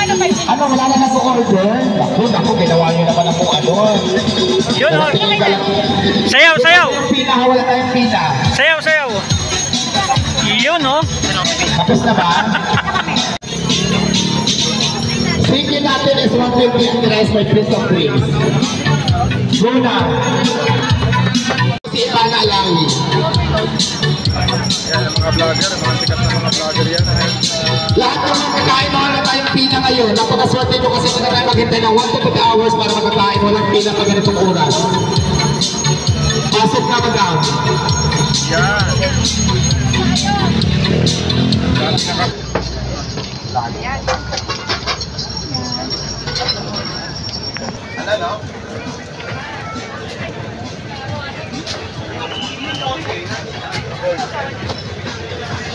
Ano, wala na nag-order? Naku, ginawa nyo naman ang ano. Yun, oh. Sayaw, sayaw. Pila, wala tayong pila. Sayaw, sayaw. Yun, oh. Tapos na ba? Sige natin is 150 and the rest may piece of cream. Go na. Si Ivana Alawi. Yan, mga vlogger, mga sikat na mga vlogger yan. Lahat ng mga kakain mo na tayong pila ngayon. Napakaswerte nyo kasi na tayo maghintay ng 1 to 2 hours para makakain. Walang pila pag ganitong oras. Pasok na, madam. Yan. Ano, no?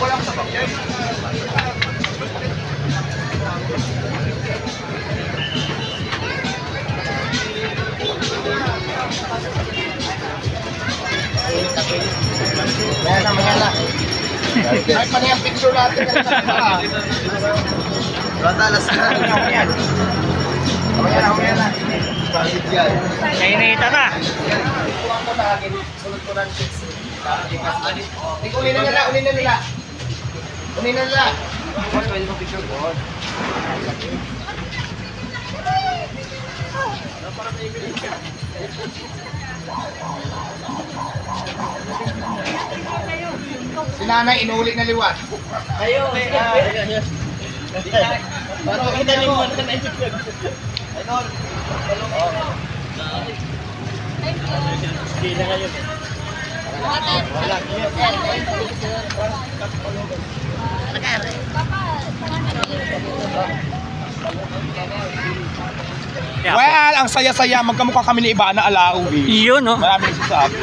Walang sabak yan. Ay, pala yung picture natin. Radalas na. Kamaya na. Bakit yan? Nainita na. Sunod ko na ang chicks. Unin na nila. Pwede mo picture ko. Si nanay inuuli na liwat. Ayo. Parang kita ni mo na YouTube. Idol. Hindi na ngayon. Yeah. Well, ang saya-saya magkamukha kami ni Ivana Alawi. Yun, oh. Marami nagsasabi.